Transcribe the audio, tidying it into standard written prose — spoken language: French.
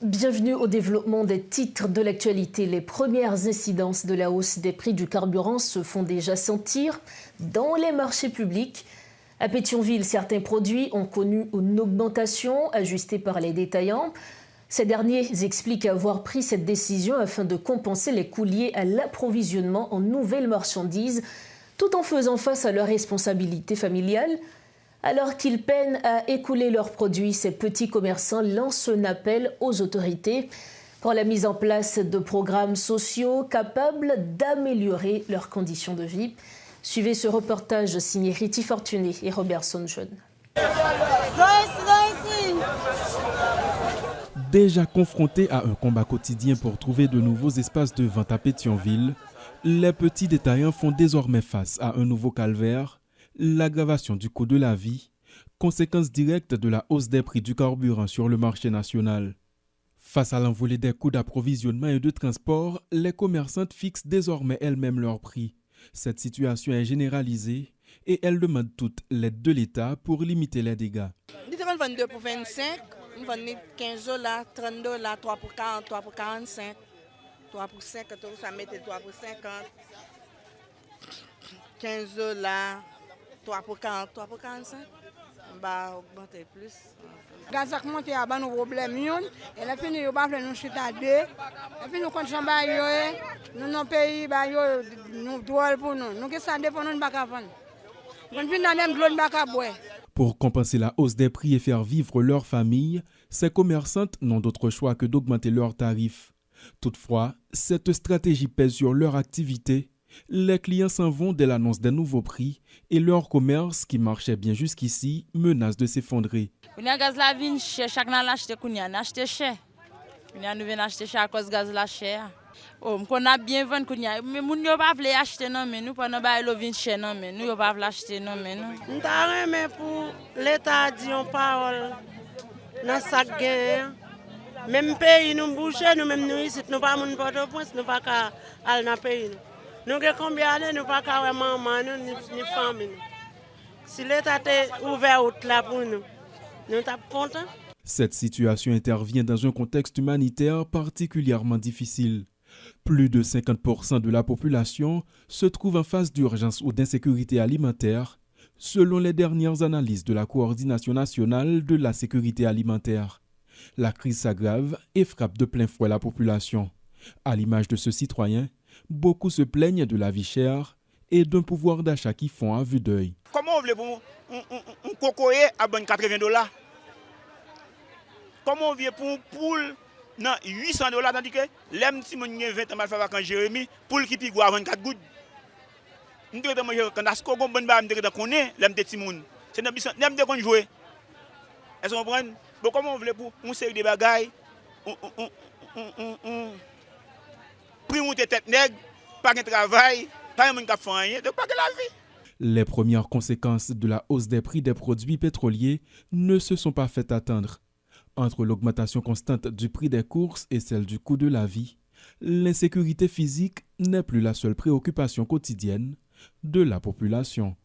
Bienvenue au développement des titres de l'actualité. Les premières incidences de la hausse des prix du carburant se font déjà sentir dans les marchés publics. À Pétionville, certains produits ont connu une augmentation ajustée par les détaillants. Ces derniers expliquent avoir pris cette décision afin de compenser les coûts liés à l'approvisionnement en nouvelles marchandises, tout en faisant face à leurs responsabilités familiales. Alors qu'ils peinent à écouler leurs produits, ces petits commerçants lancent un appel aux autorités pour la mise en place de programmes sociaux capables d'améliorer leurs conditions de vie. Suivez ce reportage signé Riti Fortuné et Robert Sonjeune. Déjà confrontés à un combat quotidien pour trouver de nouveaux espaces de vente à Pétionville, les petits détaillants font désormais face à un nouveau calvaire, l'aggravation du coût de la vie, conséquence directe de la hausse des prix du carburant sur le marché national. Face à l'envolée des coûts d'approvisionnement et de transport, les commerçantes fixent désormais elles-mêmes leurs prix. Cette situation est généralisée et elles demandent toute l'aide de l'État pour limiter les dégâts. On 22 pour 25, on vend 15 $, 30 $, 3 pour 40, 3 pour 45, 3 pour 50, ça mettait 3 pour 50, 15 $, 3 pour 40, 3 pour 45, on va augmenter plus. Gaz a monté à bas nos problèmes, et la fin nous va faire nous chuter à deux, et puis nous continuons nous nos pays nous doivent pour nous que ça dépend nous pas vendre. On vient dans même l'eau pas boire. Pour compenser la hausse des prix et faire vivre leur famille, ces commerçantes n'ont d'autre choix que d'augmenter leurs tarifs. Toutefois, cette stratégie pèse sur leur activité. Les clients s'en vont dès l'annonce des nouveaux prix et leur commerce, qui marchait bien jusqu'ici, menace de s'effondrer. On a gaz la vie cher, chaque année l'acheter qu'on a acheté cher. On a nous acheter cher à cause gaz la cher. Oh, qu'on a bien vendu qu'on a, mais moun yo pas vle acheter non mais nous pendant ba lo vin cher non mais nous yo pas vle acheter non mais nous. On t'a remis pour l'État dit en parole dans sa guerre. Même pays nous boucher nous même nous ici nous pas moun Port-au-Prince nous pas ka aller dans pays nous. Nous avons combien d'années, nous n'avons pas vraiment maman, ni famille. Si l'État est ouvert là pour nous, nous sommes contents. Cette situation intervient dans un contexte humanitaire particulièrement difficile. Plus de 50% de la population se trouve en phase d'urgence ou d'insécurité alimentaire, selon les dernières analyses de la Coordination nationale de la sécurité alimentaire. La crise s'aggrave et frappe de plein fouet la population. À l'image de ce citoyen, beaucoup se plaignent de la vie chère et d'un pouvoir d'achat qui font à vue d'œil. Comment on veut pour un cocoyer à 80 $? Comment on veut pour une poule 800 $, tandis que l'aime si mon 20 ans mal fait vacances Jérémy, poule qui pique à 24 gouttes. Nous devons manger quand on a bon bas, nous devons connaître l'aime de Timoun. C'est l'aime de qu'on jouer. Est-ce qu'on comprend? Bon, comment on veut pour une série de bagailles, prix monter tête nègre, pas de travail, pas de monde qui fait rien, donc pas de la vie. Les premières conséquences de la hausse des prix des produits pétroliers ne se sont pas fait attendre. Entre l'augmentation constante du prix des courses et celle du coût de la vie, l'insécurité physique n'est plus la seule préoccupation quotidienne de la population.